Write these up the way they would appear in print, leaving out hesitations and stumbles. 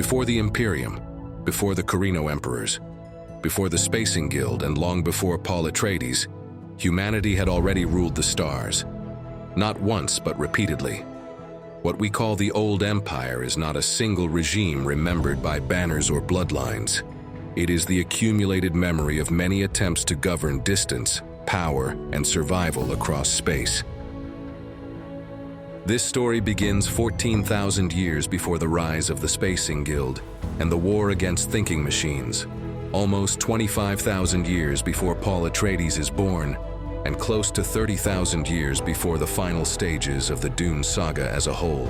Before the Imperium, before the Carino Emperors, before the Spacing Guild, and long before Paul Atreides, humanity had already ruled the stars. Not once, but repeatedly. What we call the Old Empire is not a single regime remembered by banners or bloodlines. It is the accumulated memory of many attempts to govern distance, power, and survival across space. This story begins 14,000 years before the rise of the Spacing Guild and the war against thinking machines, almost 25,000 years before Paul Atreides is born, and close to 30,000 years before the final stages of the Dune saga as a whole.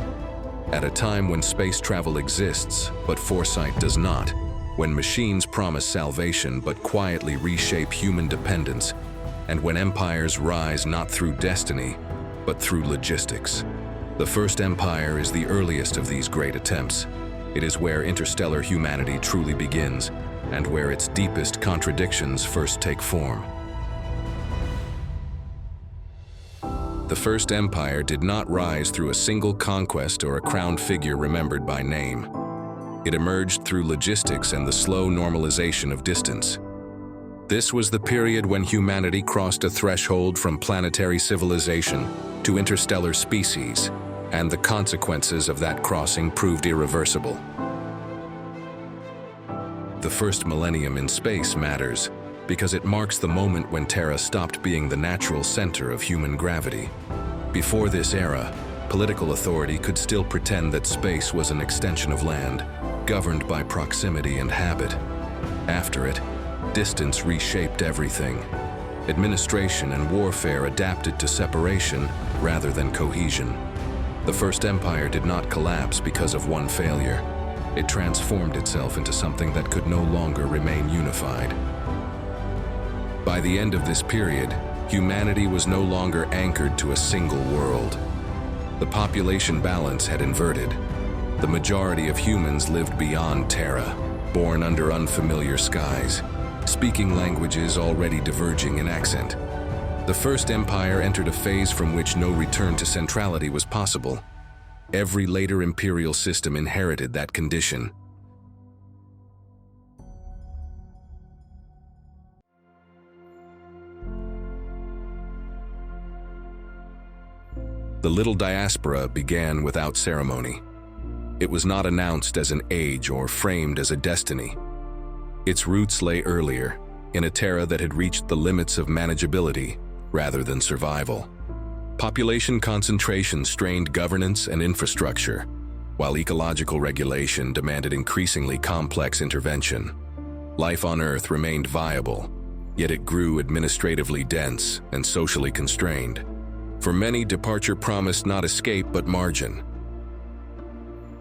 At a time when space travel exists, but foresight does not, when machines promise salvation but quietly reshape human dependence, and when empires rise not through destiny, but through logistics. The First Empire is the earliest of these great attempts. It is where interstellar humanity truly begins, and where its deepest contradictions first take form. The First Empire did not rise through a single conquest or a crowned figure remembered by name. It emerged through logistics and the slow normalization of distance. This was the period when humanity crossed a threshold from planetary civilization to interstellar species, and the consequences of that crossing proved irreversible. The first millennium in space matters because it marks the moment when Terra stopped being the natural center of human gravity. Before this era, political authority could still pretend that space was an extension of land, governed by proximity and habit. After it, distance reshaped everything. Administration and warfare adapted to separation rather than cohesion. The First Empire did not collapse because of one failure. It transformed itself into something that could no longer remain unified. By the end of this period, humanity was no longer anchored to a single world. The population balance had inverted. The majority of humans lived beyond Terra, born under unfamiliar skies, speaking languages already diverging in accent. The First Empire entered a phase from which no return to centrality was possible. Every later imperial system inherited that condition. The little diaspora began without ceremony. It was not announced as an age or framed as a destiny. Its roots lay earlier, in a Terra that had reached the limits of manageability rather than survival. Population concentration strained governance and infrastructure, while ecological regulation demanded increasingly complex intervention. Life on Earth remained viable, yet it grew administratively dense and socially constrained. For many, departure promised not escape but margin.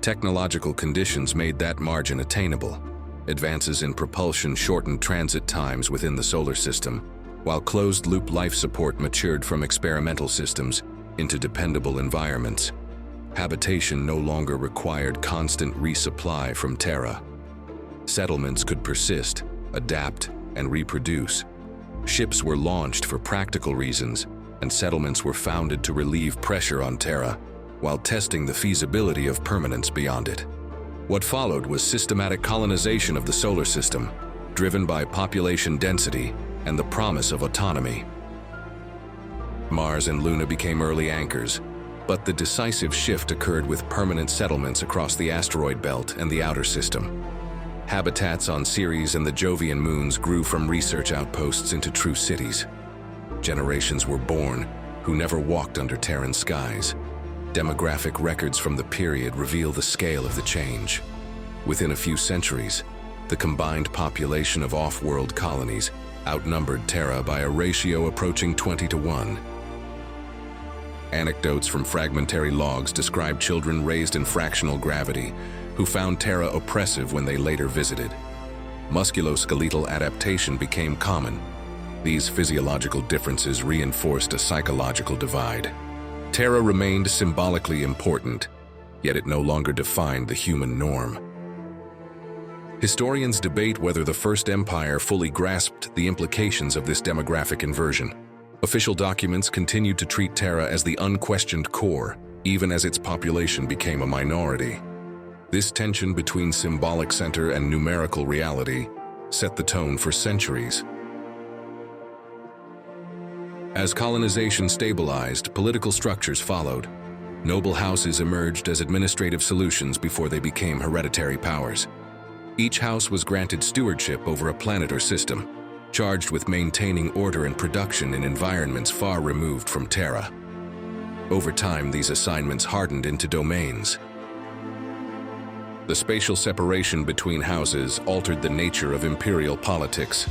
Technological conditions made that margin attainable. Advances in propulsion shortened transit times within the solar system, while closed-loop life support matured from experimental systems into dependable environments. Habitation no longer required constant resupply from Terra. Settlements could persist, adapt, and reproduce. Ships were launched for practical reasons, and settlements were founded to relieve pressure on Terra, while testing the feasibility of permanence beyond it. What followed was systematic colonization of the solar system, driven by population density and the promise of autonomy. Mars and Luna became early anchors, but the decisive shift occurred with permanent settlements across the asteroid belt and the outer system. Habitats on Ceres and the Jovian moons grew from research outposts into true cities. Generations were born who never walked under Terran skies. Demographic records from the period reveal the scale of the change. Within a few centuries, the combined population of off-world colonies outnumbered Terra by a ratio approaching 20-to-1. Anecdotes from fragmentary logs describe children raised in fractional gravity who found Terra oppressive when they later visited. Musculoskeletal adaptation became common. These physiological differences reinforced a psychological divide. Terra remained symbolically important, yet it no longer defined the human norm. Historians debate whether the First Empire fully grasped the implications of this demographic inversion. Official documents continued to treat Terra as the unquestioned core, even as its population became a minority. This tension between symbolic center and numerical reality set the tone for centuries. As colonization stabilized, political structures followed. Noble houses emerged as administrative solutions before they became hereditary powers. Each house was granted stewardship over a planet or system, charged with maintaining order and production in environments far removed from Terra. Over time, these assignments hardened into domains. The spatial separation between houses altered the nature of imperial politics.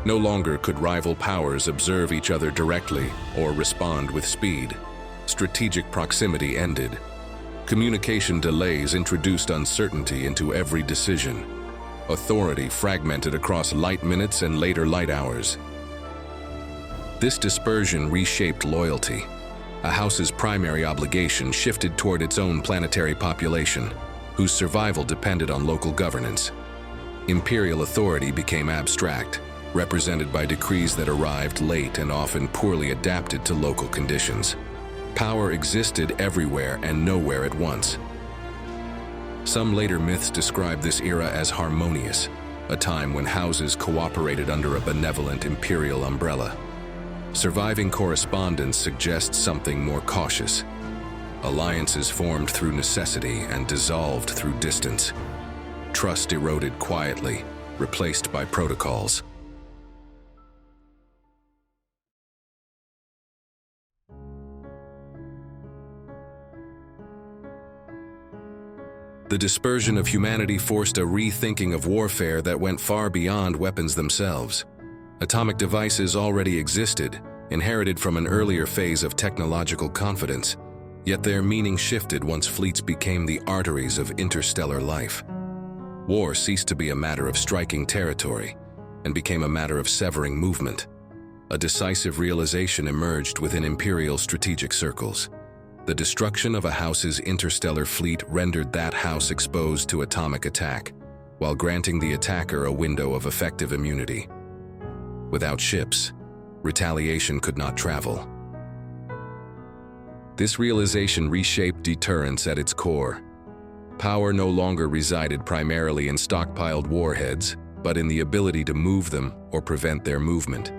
No longer could rival powers observe each other directly or respond with speed. Strategic proximity ended. Communication delays introduced uncertainty into every decision. Authority fragmented across light minutes and later light hours. This dispersion reshaped loyalty. A house's primary obligation shifted toward its own planetary population, whose survival depended on local governance. Imperial authority became abstract, represented by decrees that arrived late and often poorly adapted to local conditions. Power existed everywhere and nowhere at once. Some later myths describe this era as harmonious, a time when houses cooperated under a benevolent imperial umbrella. Surviving correspondence suggests something more cautious. Alliances formed through necessity and dissolved through distance. Trust eroded quietly, replaced by protocols. The dispersion of humanity forced a rethinking of warfare that went far beyond weapons themselves. Atomic devices already existed, inherited from an earlier phase of technological confidence, yet their meaning shifted once fleets became the arteries of interstellar life. War ceased to be a matter of striking territory and became a matter of severing movement. A decisive realization emerged within imperial strategic circles. The destruction of a house's interstellar fleet rendered that house exposed to atomic attack, while granting the attacker a window of effective immunity. Without ships, retaliation could not travel. This realization reshaped deterrence at its core. Power no longer resided primarily in stockpiled warheads, but in the ability to move them or prevent their movement.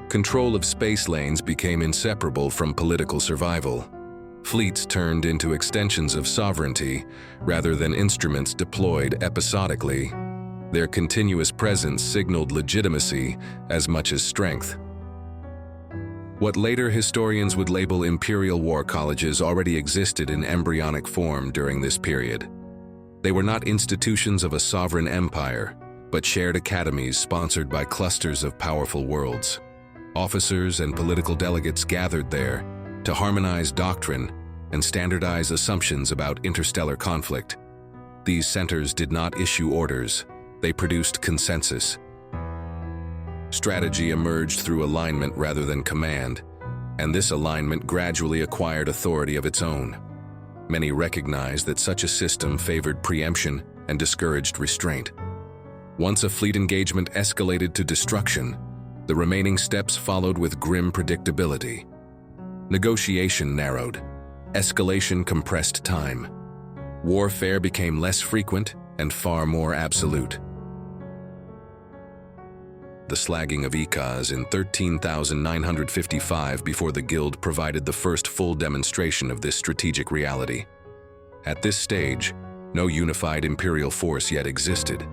Control of space lanes became inseparable from political survival. Fleets turned into extensions of sovereignty rather than instruments deployed episodically. Their continuous presence signaled legitimacy as much as strength. What later historians would label imperial war colleges already existed in embryonic form during this period. They were not institutions of a sovereign empire, but shared academies sponsored by clusters of powerful worlds. Officers and political delegates gathered there to harmonize doctrine and standardize assumptions about interstellar conflict. These centers did not issue orders, they produced consensus. Strategy emerged through alignment rather than command, and this alignment gradually acquired authority of its own. Many recognized that such a system favored preemption and discouraged restraint. Once a fleet engagement escalated to destruction, the remaining steps followed with grim predictability. Negotiation narrowed. Escalation compressed time. Warfare became less frequent and far more absolute. The slagging of Ikaz in 13,955 before the Guild provided the first full demonstration of this strategic reality. At this stage, no unified imperial force yet existed.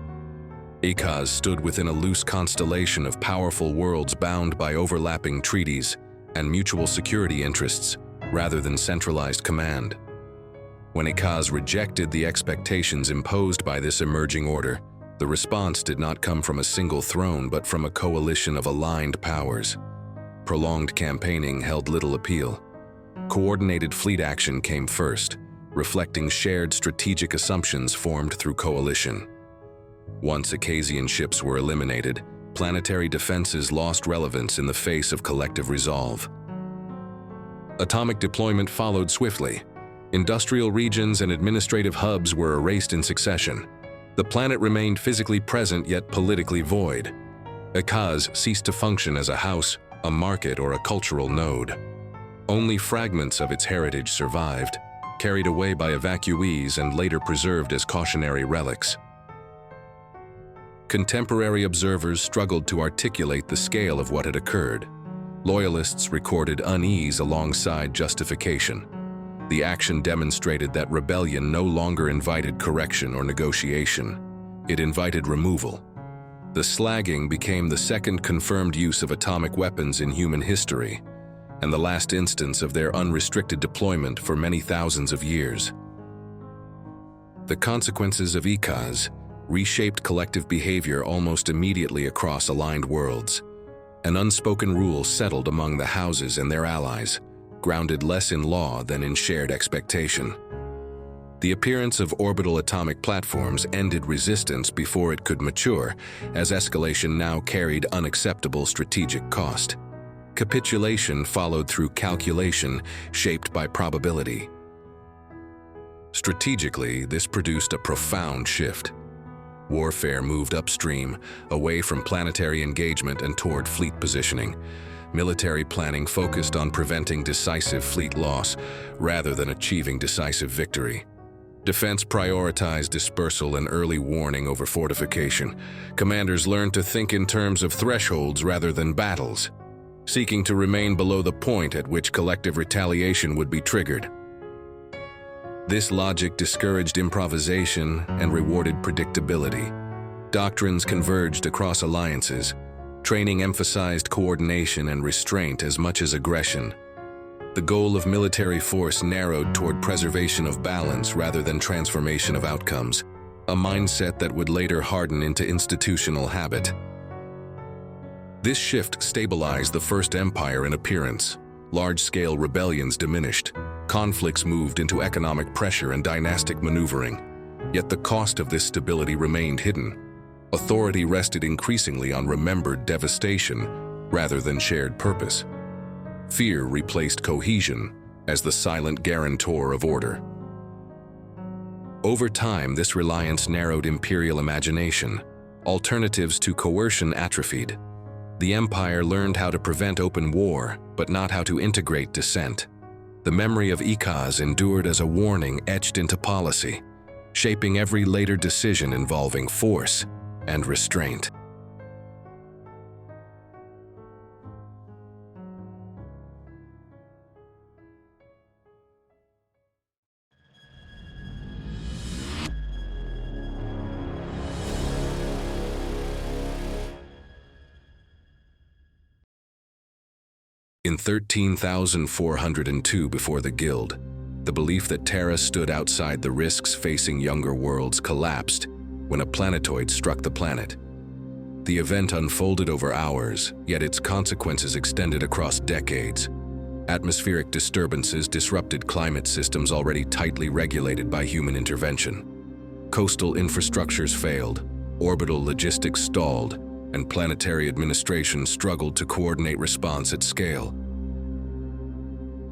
Ikaz stood within a loose constellation of powerful worlds bound by overlapping treaties and mutual security interests rather than centralized command. When Ikaz rejected the expectations imposed by this emerging order, the response did not come from a single throne but from a coalition of aligned powers. Prolonged campaigning held little appeal. Coordinated fleet action came first, reflecting shared strategic assumptions formed through coalition. Once Ikazian ships were eliminated, planetary defenses lost relevance in the face of collective resolve. Atomic deployment followed swiftly. Industrial regions and administrative hubs were erased in succession. The planet remained physically present yet politically void. Ikaz ceased to function as a house, a market, or a cultural node. Only fragments of its heritage survived, carried away by evacuees and later preserved as cautionary relics. Contemporary observers struggled to articulate the scale of what had occurred. Loyalists recorded unease alongside justification. The action demonstrated that rebellion no longer invited correction or negotiation. It invited removal. The slagging became the second confirmed use of atomic weapons in human history, and the last instance of their unrestricted deployment for many thousands of years. The consequences of ECAs reshaped collective behavior almost immediately across aligned worlds. An unspoken rule settled among the houses and their allies, grounded less in law than in shared expectation. The appearance of orbital atomic platforms ended resistance before it could mature, as escalation now carried unacceptable strategic cost. Capitulation followed through calculation, shaped by probability. Strategically, this produced a profound shift. Warfare moved upstream, away from planetary engagement and toward fleet positioning. Military planning focused on preventing decisive fleet loss, rather than achieving decisive victory. Defense prioritized dispersal and early warning over fortification. Commanders learned to think in terms of thresholds rather than battles, seeking to remain below the point at which collective retaliation would be triggered. This logic discouraged improvisation and rewarded predictability. Doctrines converged across alliances. Training emphasized coordination and restraint as much as aggression. The goal of military force narrowed toward preservation of balance rather than transformation of outcomes, a mindset that would later harden into institutional habit. This shift stabilized the First Empire in appearance. Large-scale rebellions diminished. Conflicts moved into economic pressure and dynastic maneuvering. Yet the cost of this stability remained hidden. Authority rested increasingly on remembered devastation rather than shared purpose. Fear replaced cohesion as the silent guarantor of order. Over time, this reliance narrowed imperial imagination. Alternatives to coercion atrophied. The empire learned how to prevent open war, but not how to integrate dissent. The memory of ECAs endured as a warning etched into policy, shaping every later decision involving force and restraint. In 13,402 before the Guild, the belief that Terra stood outside the risks facing younger worlds collapsed when a planetoid struck the planet. The event unfolded over hours, yet its consequences extended across decades. Atmospheric disturbances disrupted climate systems already tightly regulated by human intervention. Coastal infrastructures failed, orbital logistics stalled, and planetary administration struggled to coordinate response at scale.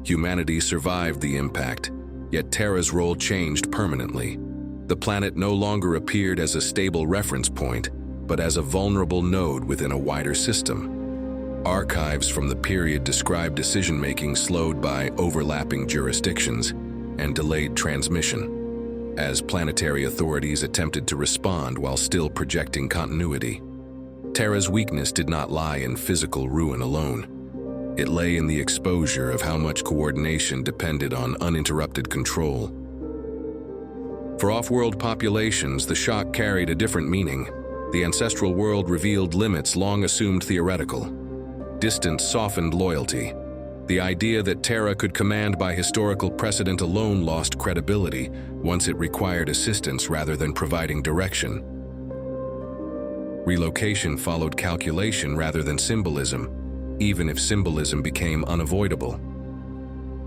Humanity survived the impact, yet Terra's role changed permanently. The planet no longer appeared as a stable reference point, but as a vulnerable node within a wider system. Archives from the period describe decision-making slowed by overlapping jurisdictions and delayed transmission, as planetary authorities attempted to respond while still projecting continuity. Terra's weakness did not lie in physical ruin alone. It lay in the exposure of how much coordination depended on uninterrupted control. For off-world populations, the shock carried a different meaning. The ancestral world revealed limits long assumed theoretical. Distance softened loyalty. The idea that Terra could command by historical precedent alone lost credibility once it required assistance rather than providing direction. Relocation followed calculation rather than symbolism, even if symbolism became unavoidable.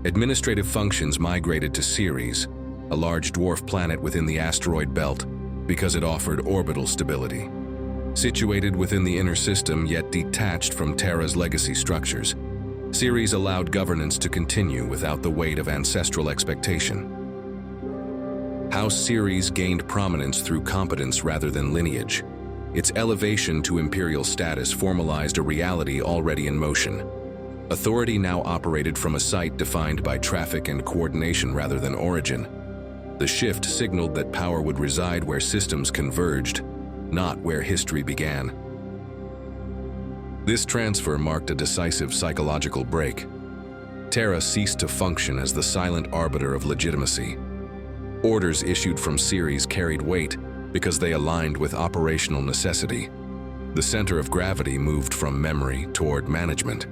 Administrative functions migrated to Ceres, a large dwarf planet within the asteroid belt, because it offered orbital stability. Situated within the inner system yet detached from Terra's legacy structures, Ceres allowed governance to continue without the weight of ancestral expectation. House Ceres gained prominence through competence rather than lineage. Its elevation to imperial status formalized a reality already in motion. Authority now operated from a site defined by traffic and coordination rather than origin. The shift signaled that power would reside where systems converged, not where history began. This transfer marked a decisive psychological break. Terra ceased to function as the silent arbiter of legitimacy. Orders issued from Ceres carried weight because they aligned with operational necessity. The center of gravity moved from memory toward management.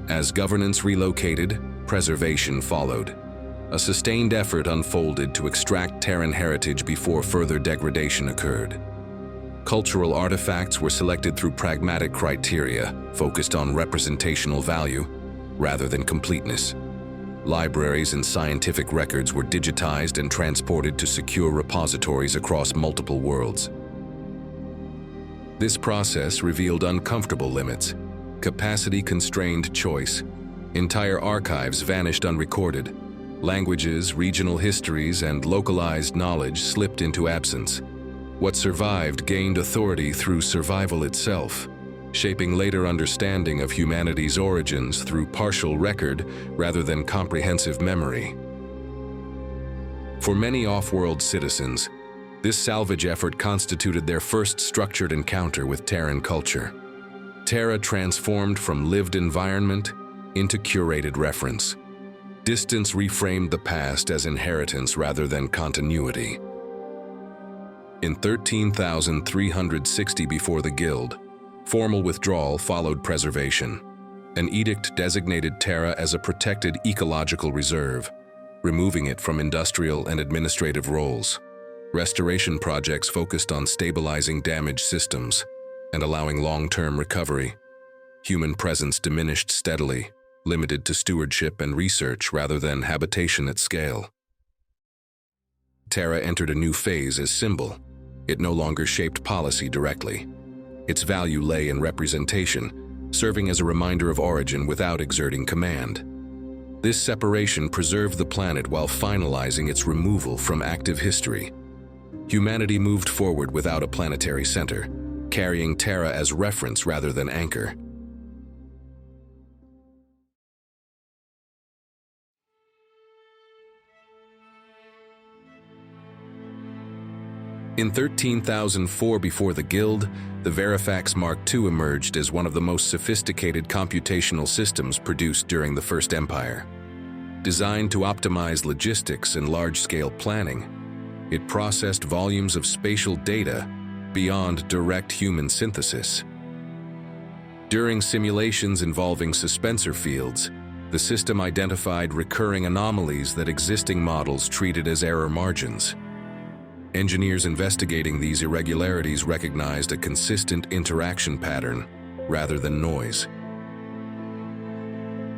As governance relocated, preservation followed. A sustained effort unfolded to extract Terran heritage before further degradation occurred. Cultural artifacts were selected through pragmatic criteria, focused on representational value rather than completeness. Libraries and scientific records were digitized and transported to secure repositories across multiple worlds. This process revealed uncomfortable limits. Capacity-constrained choice. Entire archives vanished unrecorded. Languages, regional histories, and localized knowledge slipped into absence. What survived gained authority through survival itself, shaping later understanding of humanity's origins through partial record rather than comprehensive memory. For many off-world citizens, this salvage effort constituted their first structured encounter with Terran culture. Terra transformed from lived environment into curated reference. Distance reframed the past as inheritance rather than continuity. In 13,360 before the Guild, formal withdrawal followed preservation. An edict designated Terra as a protected ecological reserve, removing it from industrial and administrative roles. Restoration projects focused on stabilizing damaged systems and allowing long-term recovery. Human presence diminished steadily, limited to stewardship and research rather than habitation at scale. Terra entered a new phase as symbol. It no longer shaped policy directly. Its value lay in representation, serving as a reminder of origin without exerting command. This separation preserved the planet while finalizing its removal from active history. Humanity moved forward without a planetary center, carrying Terra as reference rather than anchor. In 13,004 before the Guild, the Verifax Mark II emerged as one of the most sophisticated computational systems produced during the First Empire. Designed to optimize logistics and large-scale planning, it processed volumes of spatial data beyond direct human synthesis. During simulations involving suspensor fields, the system identified recurring anomalies that existing models treated as error margins. Engineers investigating these irregularities recognized a consistent interaction pattern rather than noise.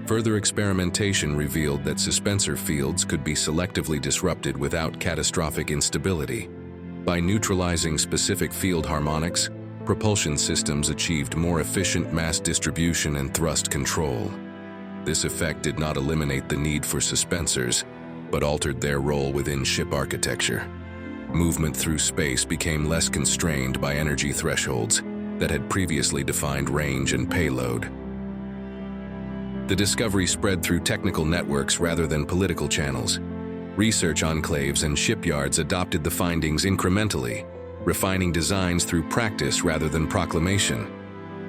Further experimentation revealed that suspensor fields could be selectively disrupted without catastrophic instability. By neutralizing specific field harmonics, propulsion systems achieved more efficient mass distribution and thrust control. This effect did not eliminate the need for suspensors, but altered their role within ship architecture. Movement through space became less constrained by energy thresholds that had previously defined range and payload. The discovery spread through technical networks rather than political channels. Research enclaves and shipyards adopted the findings incrementally, refining designs through practice rather than proclamation.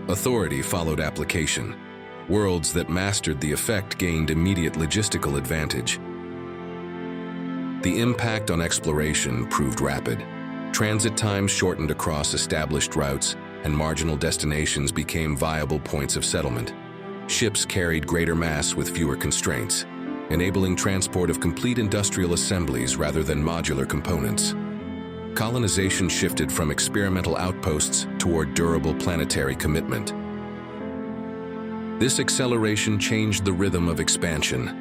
Authority followed application. Worlds that mastered the effect gained immediate logistical advantage. The impact on exploration proved rapid. Transit times shortened across established routes, and marginal destinations became viable points of settlement. Ships carried greater mass with fewer constraints, enabling transport of complete industrial assemblies rather than modular components. Colonization shifted from experimental outposts toward durable planetary commitment. This acceleration changed the rhythm of expansion.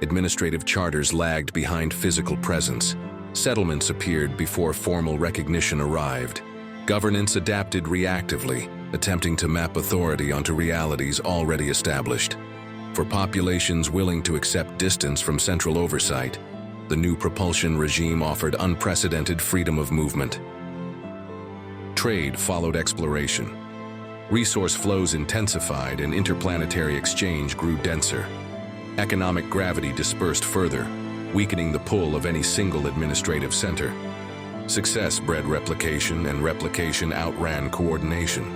Administrative charters lagged behind physical presence. Settlements appeared before formal recognition arrived. Governance adapted reactively, attempting to map authority onto realities already established. For populations willing to accept distance from central oversight, the new propulsion regime offered unprecedented freedom of movement. Trade followed exploration. Resource flows intensified and interplanetary exchange grew denser. Economic gravity dispersed further, weakening the pull of any single administrative center. Success bred replication, and replication outran coordination.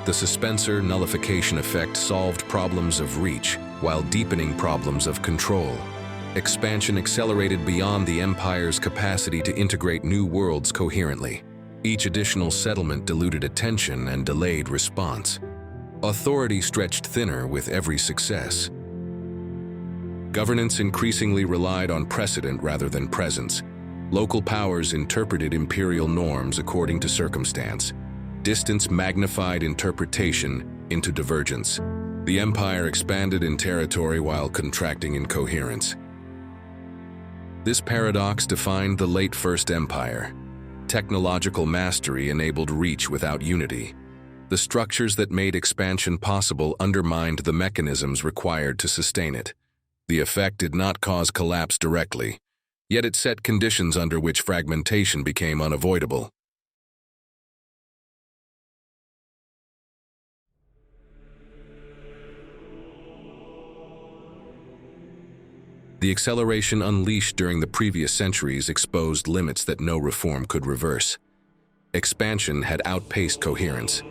The Suspensor-Nullification effect solved problems of reach while deepening problems of control. Expansion accelerated beyond the Empire's capacity to integrate new worlds coherently. Each additional settlement diluted attention and delayed response. Authority stretched thinner with every success. Governance increasingly relied on precedent rather than presence. Local powers interpreted imperial norms according to circumstance. Distance magnified interpretation into divergence. The Empire expanded in territory while contracting in coherence. This paradox defined the late First Empire. Technological mastery enabled reach without unity. The structures that made expansion possible undermined the mechanisms required to sustain it. The effect did not cause collapse directly, yet it set conditions under which fragmentation became unavoidable. The acceleration unleashed during the previous centuries exposed limits that no reform could reverse. Expansion had outpaced coherence.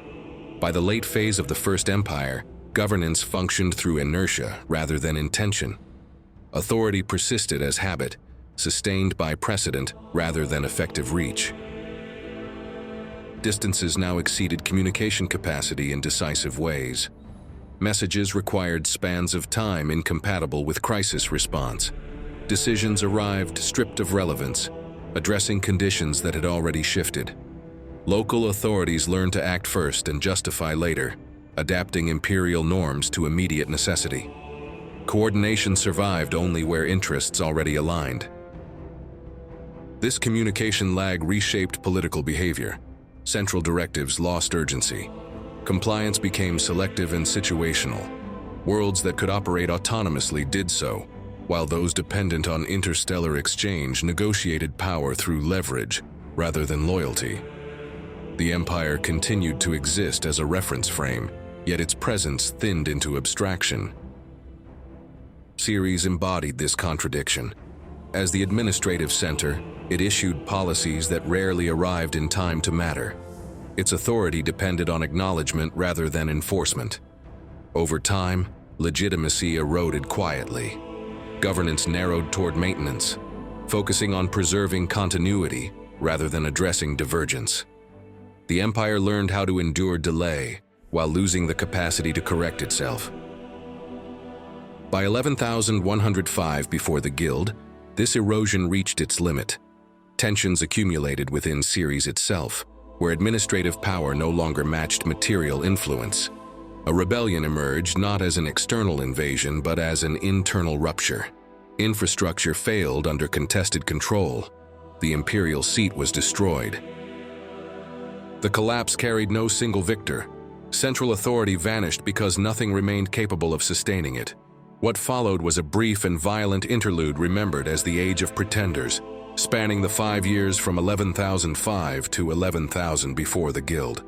By the late phase of the First Empire, governance functioned through inertia rather than intention. Authority persisted as habit, sustained by precedent rather than effective reach. Distances now exceeded communication capacity in decisive ways. Messages required spans of time incompatible with crisis response. Decisions arrived stripped of relevance, addressing conditions that had already shifted. Local authorities learned to act first and justify later, adapting imperial norms to immediate necessity. Coordination survived only where interests already aligned. This communication lag reshaped political behavior. Central directives lost urgency. Compliance became selective and situational. Worlds that could operate autonomously did so, while those dependent on interstellar exchange negotiated power through leverage rather than loyalty. The Empire continued to exist as a reference frame, yet its presence thinned into abstraction. Ceres embodied this contradiction. As the administrative center, it issued policies that rarely arrived in time to matter. Its authority depended on acknowledgement rather than enforcement. Over time, legitimacy eroded quietly. Governance narrowed toward maintenance, focusing on preserving continuity rather than addressing divergence. The Empire learned how to endure delay while losing the capacity to correct itself. By 11,105 before the Guild, this erosion reached its limit. Tensions accumulated within Ceres itself, where administrative power no longer matched material influence. A rebellion emerged not as an external invasion but as an internal rupture. Infrastructure failed under contested control. The imperial seat was destroyed. The collapse carried no single victor. Central authority vanished because nothing remained capable of sustaining it. What followed was a brief and violent interlude remembered as the Age of Pretenders, spanning the 5 years from 11,005 to 11,000 before the Guild.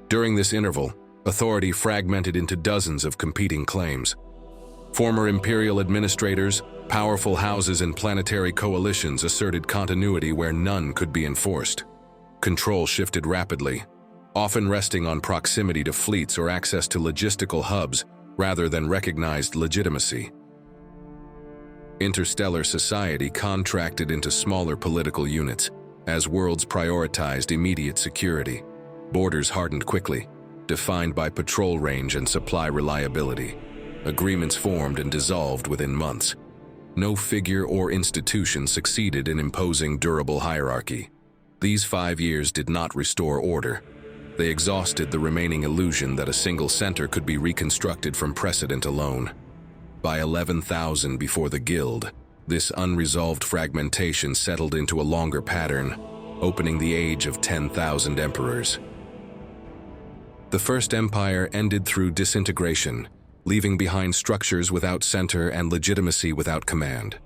During this interval, authority fragmented into dozens of competing claims. Former imperial administrators, powerful houses, and planetary coalitions asserted continuity where none could be enforced. Control shifted rapidly, often resting on proximity to fleets or access to logistical hubs rather than recognized legitimacy. Interstellar society contracted into smaller political units as worlds prioritized immediate security. Borders hardened quickly, defined by patrol range and supply reliability. Agreements formed and dissolved within months. No figure or institution succeeded in imposing durable hierarchy. These 5 years did not restore order. They exhausted the remaining illusion that a single center could be reconstructed from precedent alone. By 11,000 before the Guild, this unresolved fragmentation settled into a longer pattern, opening the age of 10,000 emperors. The First Empire ended through disintegration, leaving behind structures without center and legitimacy without command.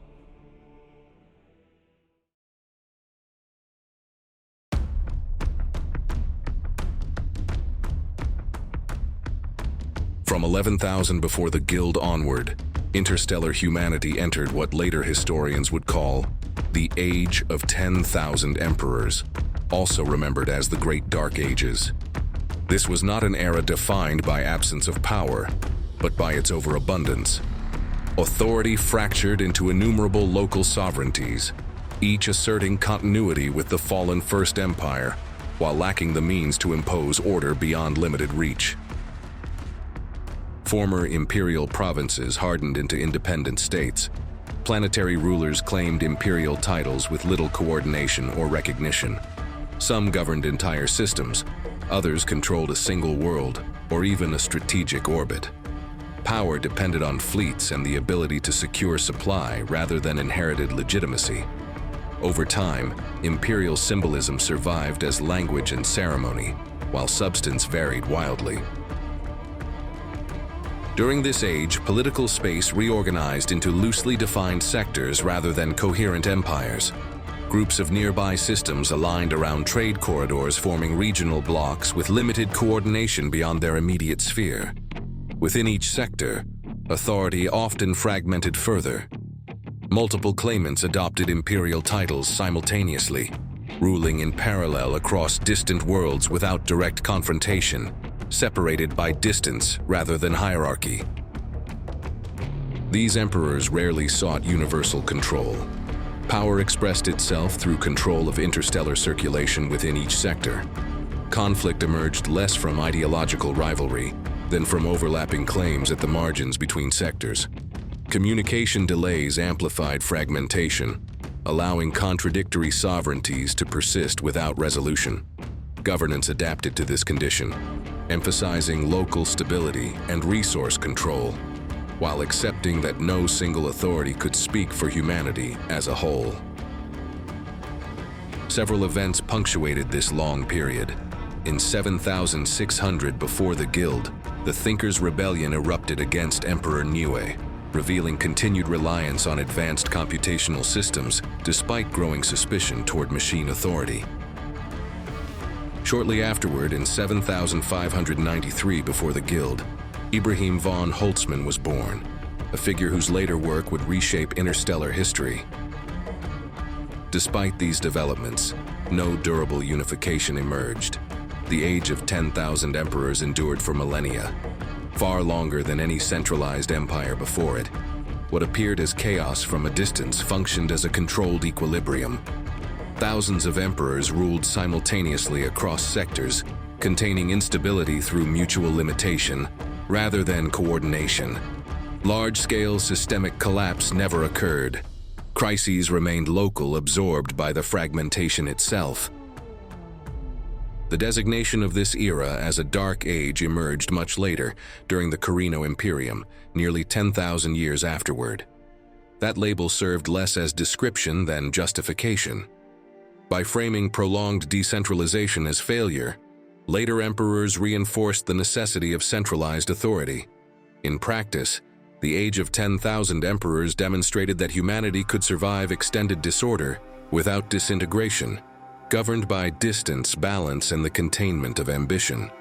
From 11,000 before the Guild onward, interstellar humanity entered what later historians would call the Age of 10,000 Emperors, also remembered as the Great Dark Ages. This was not an era defined by absence of power, but by its overabundance. Authority fractured into innumerable local sovereignties, each asserting continuity with the fallen First Empire, while lacking the means to impose order beyond limited reach. Former imperial provinces hardened into independent states. Planetary rulers claimed imperial titles with little coordination or recognition. Some governed entire systems, others controlled a single world or even a strategic orbit. Power depended on fleets and the ability to secure supply rather than inherited legitimacy. Over time, imperial symbolism survived as language and ceremony, while substance varied wildly. During this age, political space reorganized into loosely defined sectors rather than coherent empires. Groups of nearby systems aligned around trade corridors, forming regional blocks with limited coordination beyond their immediate sphere. Within each sector, authority often fragmented further. Multiple claimants adopted imperial titles simultaneously, ruling in parallel across distant worlds without direct confrontation, separated by distance rather than hierarchy. These emperors rarely sought universal control. Power expressed itself through control of interstellar circulation within each sector. Conflict emerged less from ideological rivalry than from overlapping claims at the margins between sectors. Communication delays amplified fragmentation, allowing contradictory sovereignties to persist without resolution. Governance adapted to this condition, emphasizing local stability and resource control, while accepting that no single authority could speak for humanity as a whole. Several events punctuated this long period. In 7,600 before the Guild, the Thinkers' Rebellion erupted against Emperor Niue, revealing continued reliance on advanced computational systems despite growing suspicion toward machine authority. Shortly afterward, in 7,593 before the Guild, Ibrahim von Holtzmann was born, a figure whose later work would reshape interstellar history. Despite these developments, no durable unification emerged. The Age of 10,000 Emperors endured for millennia, far longer than any centralized empire before it. What appeared as chaos from a distance functioned as a controlled equilibrium. Thousands of emperors ruled simultaneously across sectors, containing instability through mutual limitation rather than coordination. Large-scale systemic collapse never occurred. Crises remained local, absorbed by the fragmentation itself. The designation of this era as a Dark Age emerged much later, during the Carino Imperium, nearly 10,000 years afterward. That label served less as description than justification. By framing prolonged decentralization as failure, later emperors reinforced the necessity of centralized authority. In practice, the Age of 10,000 Emperors demonstrated that humanity could survive extended disorder without disintegration, governed by distance, balance, and the containment of ambition.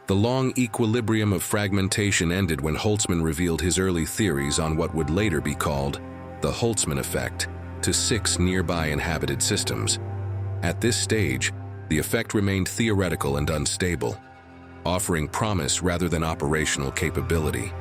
The long equilibrium of fragmentation ended when Holtzmann revealed his early theories on what would later be called the Holtzmann effect to 6 nearby inhabited systems. At this stage, the effect remained theoretical and unstable, offering promise rather than operational capability.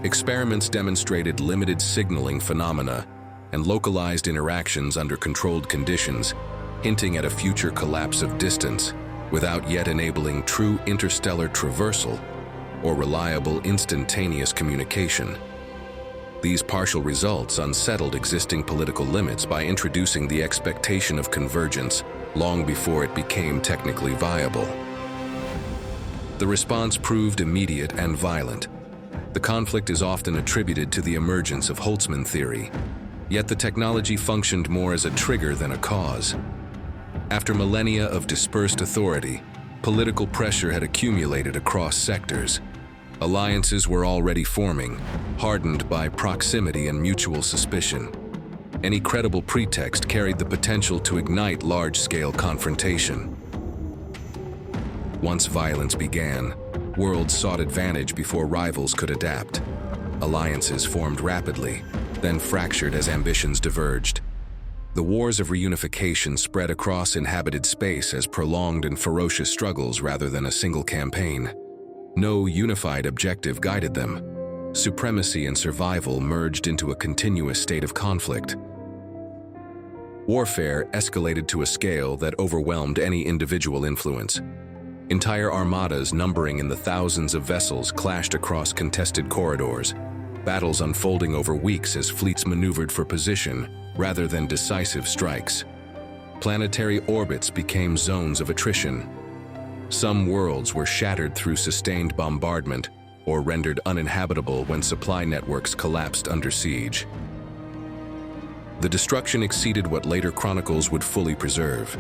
Experiments demonstrated limited signaling phenomena and localized interactions under controlled conditions, hinting at a future collapse of distance, without yet enabling true interstellar traversal or reliable instantaneous communication. These partial results unsettled existing political limits by introducing the expectation of convergence long before it became technically viable. The response proved immediate and violent. The conflict is often attributed to the emergence of Holtzmann theory, yet the technology functioned more as a trigger than a cause. After millennia of dispersed authority, political pressure had accumulated across sectors. Alliances were already forming, hardened by proximity and mutual suspicion. Any credible pretext carried the potential to ignite large-scale confrontation. Once violence began, worlds sought advantage before rivals could adapt. Alliances formed rapidly, then fractured as ambitions diverged. The wars of reunification spread across inhabited space as prolonged and ferocious struggles rather than a single campaign. No unified objective guided them. Supremacy and survival merged into a continuous state of conflict. Warfare escalated to a scale that overwhelmed any individual influence. Entire armadas numbering in the thousands of vessels clashed across contested corridors, battles unfolding over weeks as fleets maneuvered for position rather than decisive strikes. Planetary orbits became zones of attrition. Some worlds were shattered through sustained bombardment or rendered uninhabitable when supply networks collapsed under siege. The destruction exceeded what later chronicles would fully preserve.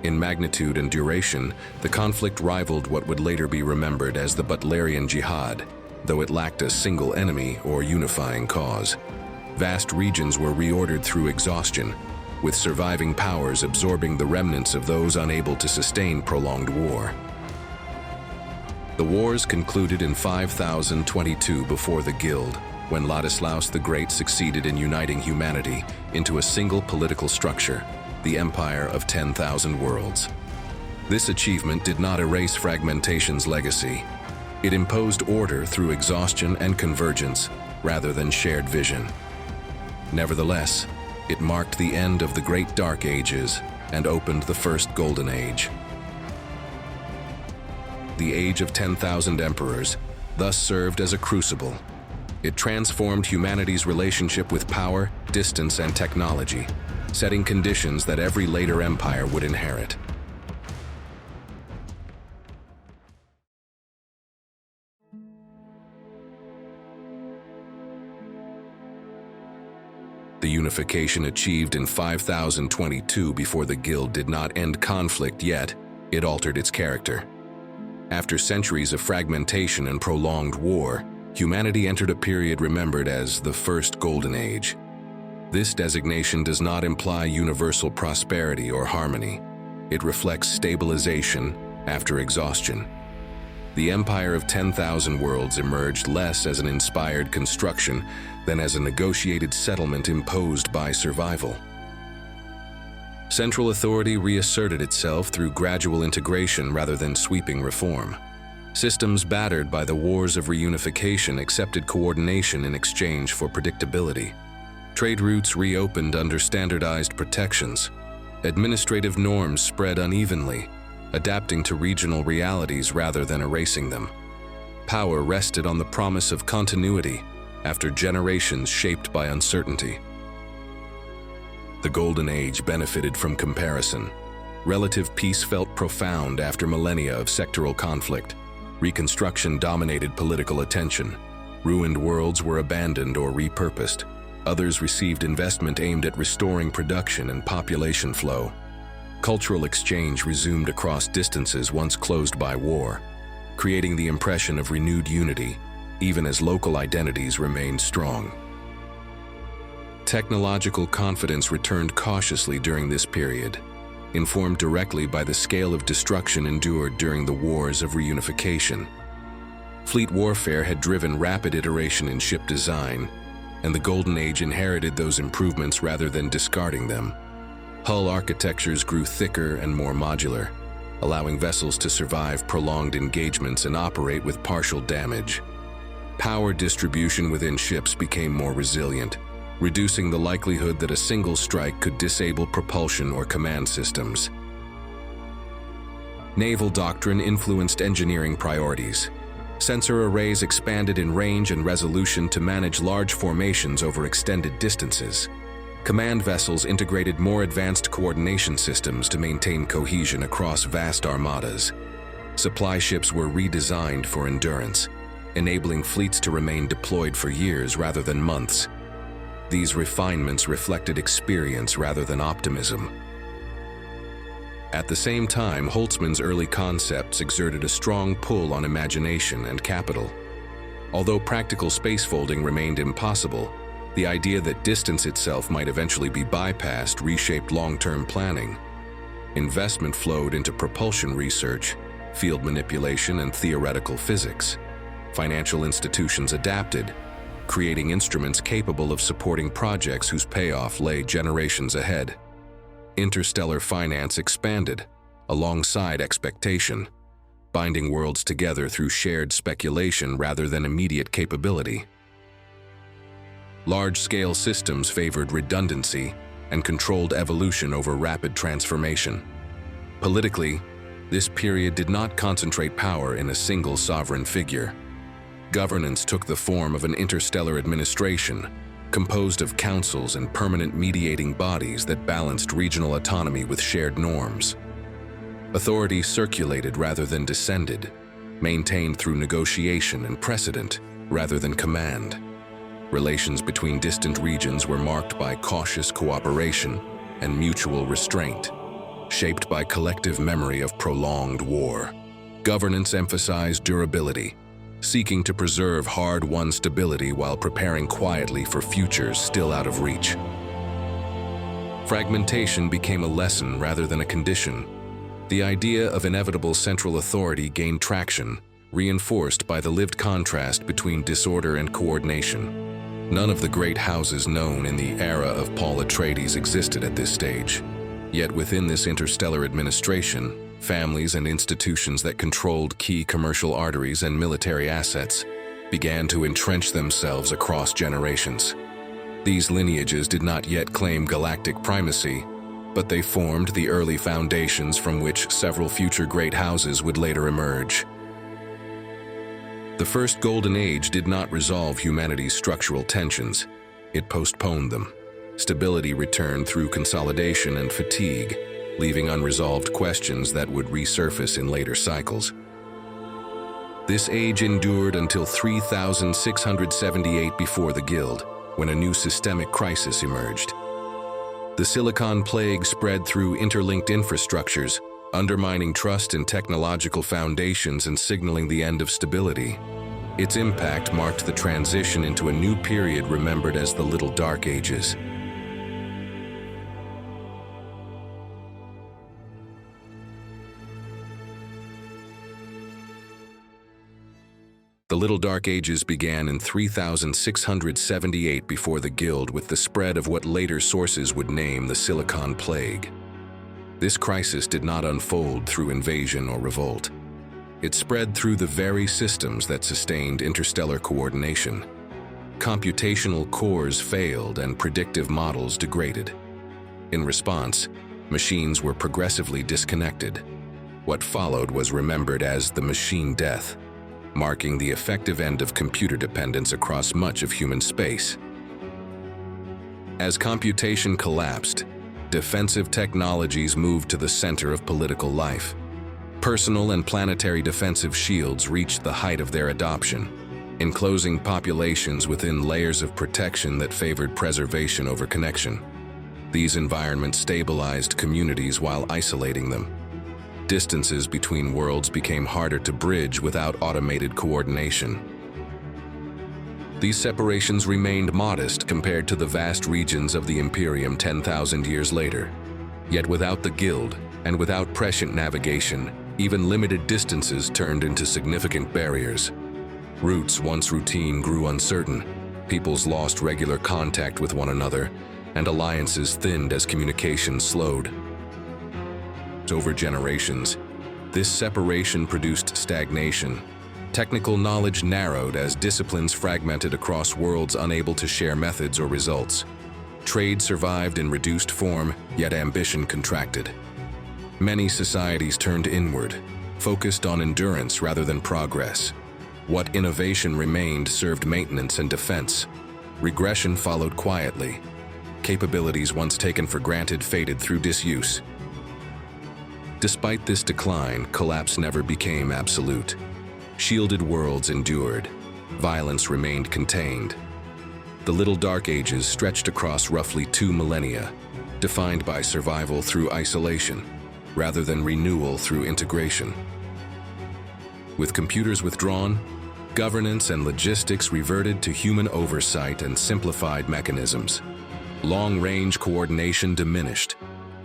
In magnitude and duration, the conflict rivaled what would later be remembered as the Butlerian Jihad, though it lacked a single enemy or unifying cause. Vast regions were reordered through exhaustion, with surviving powers absorbing the remnants of those unable to sustain prolonged war. The wars concluded in 5022 before the Guild, when Ladislaus the Great succeeded in uniting humanity into a single political structure, the Empire of 10,000 Worlds. This achievement did not erase fragmentation's legacy. It imposed order through exhaustion and convergence rather than shared vision. Nevertheless, it marked the end of the Great Dark Ages and opened the First Golden Age. The Age of 10,000 Emperors thus served as a crucible. It transformed humanity's relationship with power, distance, and technology, setting conditions that every later empire would inherit. The unification achieved in 5022 before the Guild did not end conflict, yet it altered its character. After centuries of fragmentation and prolonged war, humanity entered a period remembered as the First Golden Age. This designation does not imply universal prosperity or harmony. It reflects stabilization after exhaustion. The Empire of 10,000 Worlds emerged less as an inspired construction than as a negotiated settlement imposed by survival. Central authority reasserted itself through gradual integration rather than sweeping reform. Systems battered by the wars of reunification accepted coordination in exchange for predictability. Trade routes reopened under standardized protections. Administrative norms spread unevenly, adapting to regional realities rather than erasing them. Power rested on the promise of continuity after generations shaped by uncertainty. The Golden Age benefited from comparison. Relative peace felt profound after millennia of sectoral conflict. Reconstruction dominated political attention. Ruined worlds were abandoned or repurposed. Others received investment aimed at restoring production and population flow. Cultural exchange resumed across distances once closed by war, creating the impression of renewed unity, even as local identities remained strong. Technological confidence returned cautiously during this period, informed directly by the scale of destruction endured during the wars of reunification. Fleet warfare had driven rapid iteration in ship design, and the Golden Age inherited those improvements rather than discarding them. Hull architectures grew thicker and more modular, allowing vessels to survive prolonged engagements and operate with partial damage. Power distribution within ships became more resilient, reducing the likelihood that a single strike could disable propulsion or command systems. Naval doctrine influenced engineering priorities. Sensor arrays expanded in range and resolution to manage large formations over extended distances. Command vessels integrated more advanced coordination systems to maintain cohesion across vast armadas. Supply ships were redesigned for endurance, enabling fleets to remain deployed for years rather than months. These refinements reflected experience rather than optimism. At the same time, Holtzman's early concepts exerted a strong pull on imagination and capital. Although practical spacefolding remained impossible, the idea that distance itself might eventually be bypassed reshaped long-term planning. Investment flowed into propulsion research, field manipulation, and theoretical physics. Financial institutions adapted, creating instruments capable of supporting projects whose payoff lay generations ahead. Interstellar finance expanded, alongside expectation, binding worlds together through shared speculation rather than immediate capability. Large-scale systems favored redundancy and controlled evolution over rapid transformation. Politically, this period did not concentrate power in a single sovereign figure. Governance took the form of an interstellar administration, composed of councils and permanent mediating bodies that balanced regional autonomy with shared norms. Authority circulated rather than descended, maintained through negotiation and precedent rather than command. Relations between distant regions were marked by cautious cooperation and mutual restraint, shaped by collective memory of prolonged war. Governance emphasized durability, seeking to preserve hard-won stability while preparing quietly for futures still out of reach. Fragmentation became a lesson rather than a condition. The idea of inevitable central authority gained traction, reinforced by the lived contrast between disorder and coordination. None of the great houses known in the era of Paul Atreides existed at this stage. Yet within this interstellar administration, families and institutions that controlled key commercial arteries and military assets began to entrench themselves across generations. These lineages did not yet claim galactic primacy, but they formed the early foundations from which several future great houses would later emerge. The first Golden Age did not resolve humanity's structural tensions. It postponed them. Stability returned through consolidation and fatigue, leaving unresolved questions that would resurface in later cycles. This age endured until 3678 before the Guild, when a new systemic crisis emerged. The Silicon Plague spread through interlinked infrastructures, undermining trust in technological foundations and signaling the end of stability. Its impact marked the transition into a new period remembered as the Little Dark Ages. The Little Dark Ages began in 3678 before the Guild with the spread of what later sources would name the Silicon Plague. This crisis did not unfold through invasion or revolt. It spread through the very systems that sustained interstellar coordination. Computational cores failed and predictive models degraded. In response, machines were progressively disconnected. What followed was remembered as the machine death, marking the effective end of computer dependence across much of human space. As computation collapsed, defensive technologies moved to the center of political life. Personal and planetary defensive shields reached the height of their adoption, enclosing populations within layers of protection that favored preservation over connection. These environments stabilized communities while isolating them. Distances between worlds became harder to bridge without automated coordination. These separations remained modest compared to the vast regions of the Imperium 10,000 years later. Yet without the Guild, and without prescient navigation, even limited distances turned into significant barriers. Routes once routine grew uncertain, peoples lost regular contact with one another, and alliances thinned as communication slowed. Over generations, this separation produced stagnation. Technical knowledge narrowed as disciplines fragmented across worlds unable to share methods or results. Trade survived in reduced form, yet ambition contracted. Many societies turned inward, focused on endurance rather than progress. What innovation remained served maintenance and defense. Regression followed quietly. Capabilities once taken for granted faded through disuse. Despite this decline, collapse never became absolute. Shielded worlds endured. Violence remained contained. The Little Dark Ages stretched across roughly 2 millennia, defined by survival through isolation, rather than renewal through integration. With computers withdrawn, governance and logistics reverted to human oversight and simplified mechanisms. Long-range coordination diminished.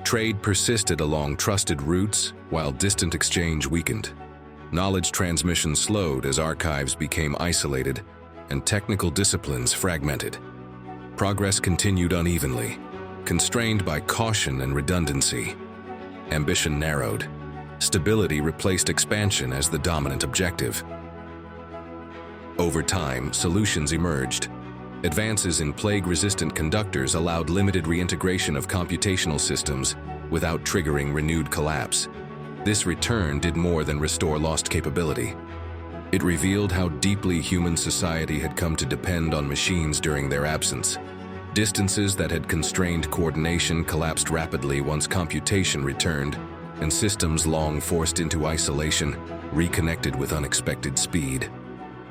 Trade persisted along trusted routes, while distant exchange weakened. Knowledge transmission slowed as archives became isolated and technical disciplines fragmented. Progress continued unevenly, constrained by caution and redundancy. Ambition narrowed. Stability replaced expansion as the dominant objective. Over time, solutions emerged. Advances in plague-resistant conductors allowed limited reintegration of computational systems without triggering renewed collapse. This return did more than restore lost capability. It revealed how deeply human society had come to depend on machines during their absence. Distances that had constrained coordination collapsed rapidly once computation returned, and systems long forced into isolation reconnected with unexpected speed.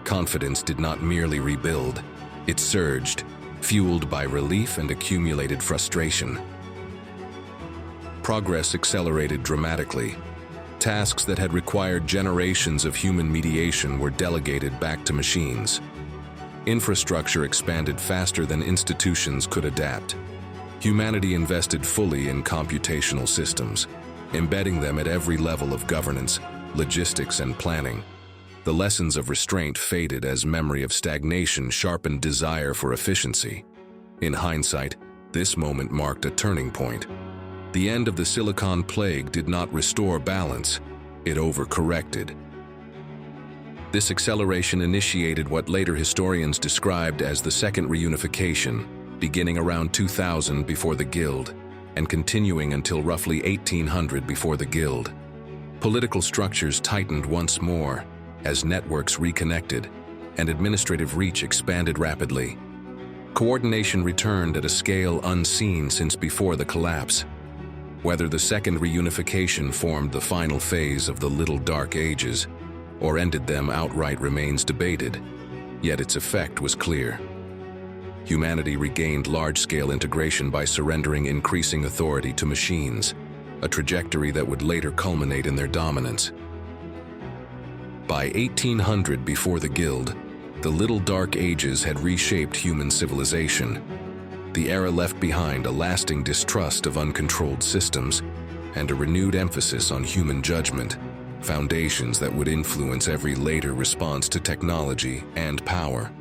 Confidence did not merely rebuild, it surged, fueled by relief and accumulated frustration. Progress accelerated dramatically. Tasks that had required generations of human mediation were delegated back to machines. Infrastructure expanded faster than institutions could adapt. Humanity invested fully in computational systems, embedding them at every level of governance, logistics, and planning. The lessons of restraint faded as memory of stagnation sharpened desire for efficiency. In hindsight, this moment marked a turning point. The end of the Silicon Plague did not restore balance, it overcorrected. This acceleration initiated what later historians described as the Second Reunification, beginning around 2000 before the Guild, and continuing until roughly 1800 before the Guild. Political structures tightened once more, as networks reconnected and administrative reach expanded rapidly. Coordination returned at a scale unseen since before the collapse. Whether the Second Reunification formed the final phase of the Little Dark Ages or ended them outright remains debated, yet its effect was clear. Humanity regained large-scale integration by surrendering increasing authority to machines, a trajectory that would later culminate in their dominance. By 1800 before the Guild, the Little Dark Ages had reshaped human civilization. The era left behind a lasting distrust of uncontrolled systems and a renewed emphasis on human judgment, foundations that would influence every later response to technology and power.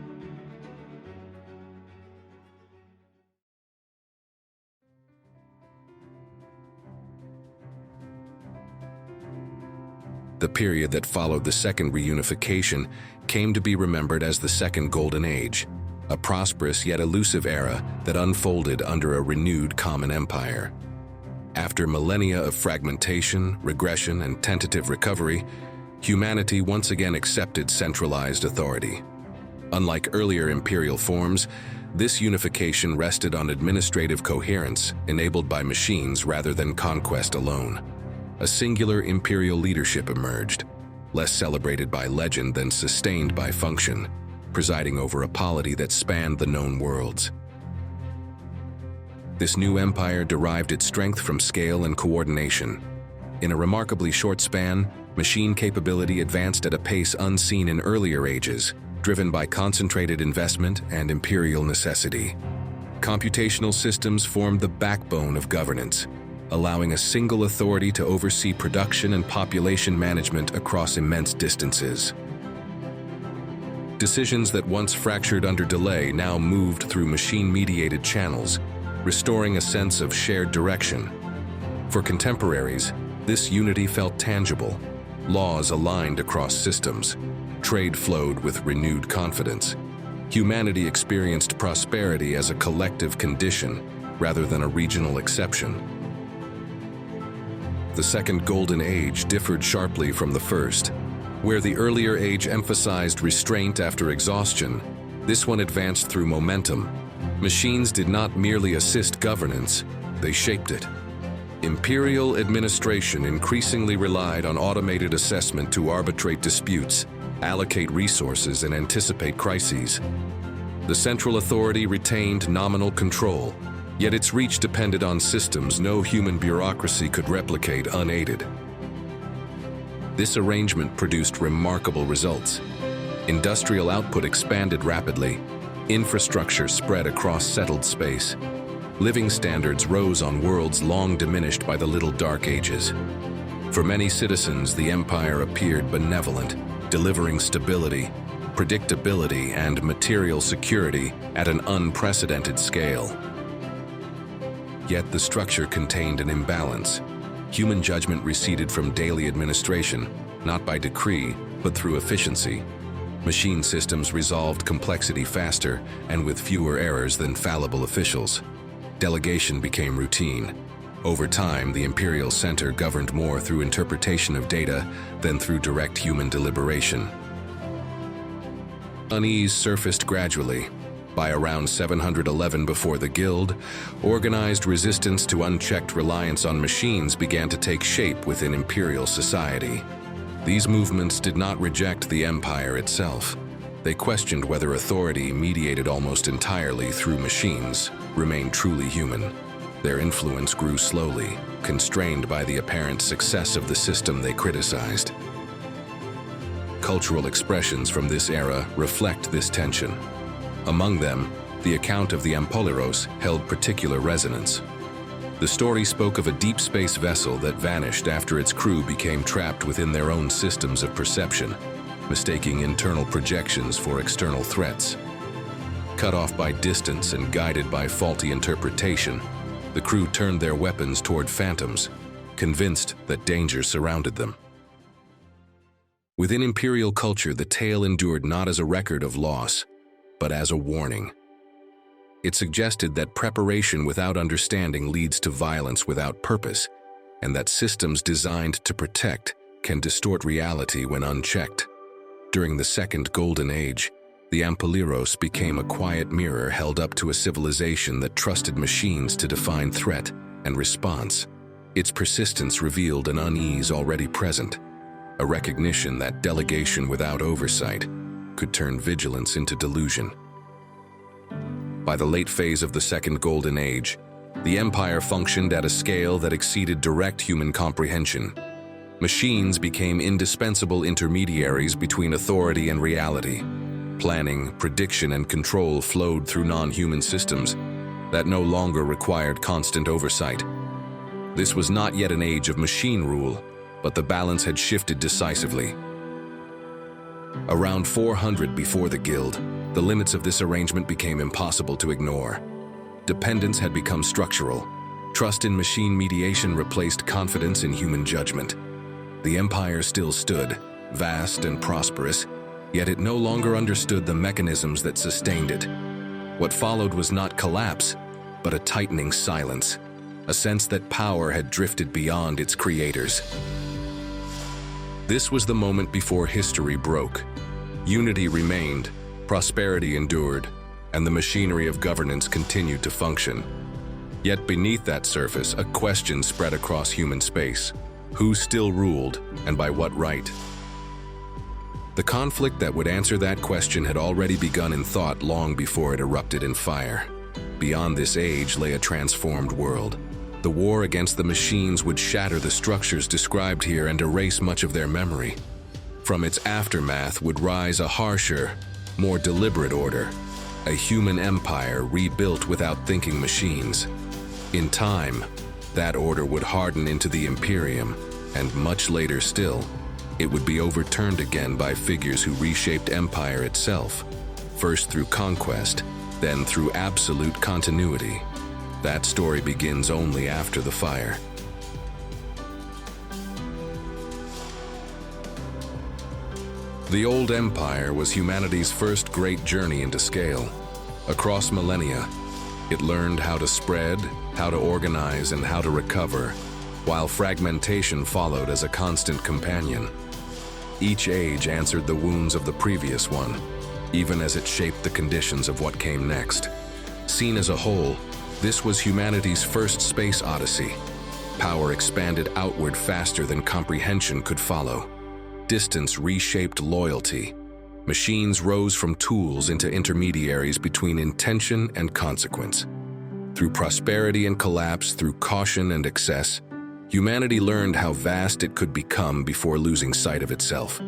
The period that followed the Second Reunification came to be remembered as the Second Golden Age, a prosperous yet elusive era that unfolded under a renewed common empire. After millennia of fragmentation, regression, and tentative recovery, humanity once again accepted centralized authority. Unlike earlier imperial forms, this unification rested on administrative coherence enabled by machines rather than conquest alone. A singular imperial leadership emerged, less celebrated by legend than sustained by function, presiding over a polity that spanned the known worlds. This new empire derived its strength from scale and coordination. In a remarkably short span, machine capability advanced at a pace unseen in earlier ages, driven by concentrated investment and imperial necessity. Computational systems formed the backbone of governance, allowing a single authority to oversee production and population management across immense distances. Decisions that once fractured under delay now moved through machine-mediated channels, restoring a sense of shared direction. For contemporaries, this unity felt tangible. Laws aligned across systems. Trade flowed with renewed confidence. Humanity experienced prosperity as a collective condition rather than a regional exception. The Second Golden Age differed sharply from the first. Where the earlier age emphasized restraint after exhaustion, this one advanced through momentum. Machines did not merely assist governance, they shaped it. Imperial administration increasingly relied on automated assessment to arbitrate disputes, allocate resources, and anticipate crises. The central authority retained nominal control, yet its reach depended on systems no human bureaucracy could replicate unaided. This arrangement produced remarkable results. Industrial output expanded rapidly, infrastructure spread across settled space. Living standards rose on worlds long diminished by the Little Dark Ages. For many citizens, the Empire appeared benevolent, delivering stability, predictability, and material security at an unprecedented scale. Yet the structure contained an imbalance. Human judgment receded from daily administration, not by decree, but through efficiency. Machine systems resolved complexity faster and with fewer errors than fallible officials. Delegation became routine. Over time, the Imperial Center governed more through interpretation of data than through direct human deliberation. Unease surfaced gradually. By around 711 before the Guild, organized resistance to unchecked reliance on machines began to take shape within Imperial society. These movements did not reject the Empire itself. They questioned whether authority mediated almost entirely through machines remained truly human. Their influence grew slowly, constrained by the apparent success of the system they criticized. Cultural expressions from this era reflect this tension. Among them, the account of the Ampoleros held particular resonance. The story spoke of a deep space vessel that vanished after its crew became trapped within their own systems of perception, mistaking internal projections for external threats. Cut off by distance and guided by faulty interpretation, the crew turned their weapons toward phantoms, convinced that danger surrounded them. Within Imperial culture, the tale endured not as a record of loss, but as a warning. It suggested that preparation without understanding leads to violence without purpose, and that systems designed to protect can distort reality when unchecked. During the Second Golden Age, the Ampoleros became a quiet mirror held up to a civilization that trusted machines to define threat and response. Its persistence revealed an unease already present, a recognition that delegation without oversight could turn vigilance into delusion. By the late phase of the Second Golden Age, the Empire functioned at a scale that exceeded direct human comprehension. Machines became indispensable intermediaries between authority and reality. Planning, prediction, and control flowed through non-human systems that no longer required constant oversight. This was not yet an age of machine rule, but the balance had shifted decisively. Around 400 before the Guild, the limits of this arrangement became impossible to ignore. Dependence had become structural. Trust in machine mediation replaced confidence in human judgment. The Empire still stood, vast and prosperous, yet it no longer understood the mechanisms that sustained it. What followed was not collapse, but a tightening silence, a sense that power had drifted beyond its creators. This was the moment before history broke. Unity remained, prosperity endured, and the machinery of governance continued to function. Yet beneath that surface, a question spread across human space. Who still ruled, and by what right? The conflict that would answer that question had already begun in thought long before it erupted in fire. Beyond this age lay a transformed world. The war against the machines would shatter the structures described here and erase much of their memory. From its aftermath would rise a harsher, more deliberate order, a human empire rebuilt without thinking machines. In time, that order would harden into the Imperium, and much later still, it would be overturned again by figures who reshaped empire itself, first through conquest, then through absolute continuity. That story begins only after the fire. The Old Empire was humanity's first great journey into scale. Across millennia, it learned how to spread, how to organize, and how to recover, while fragmentation followed as a constant companion. Each age answered the wounds of the previous one, even as it shaped the conditions of what came next. Seen as a whole, this was humanity's first space odyssey. Power expanded outward faster than comprehension could follow. Distance reshaped loyalty. Machines rose from tools into intermediaries between intention and consequence. Through prosperity and collapse, through caution and excess, humanity learned how vast it could become before losing sight of itself.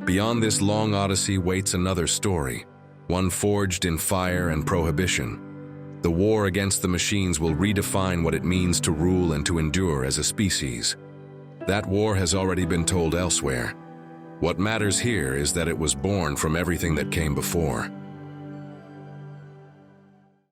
Beyond this long odyssey waits another story, one forged in fire and prohibition. The war against the machines will redefine what it means to rule and to endure as a species. That war has already been told elsewhere. What matters here is that it was born from everything that came before.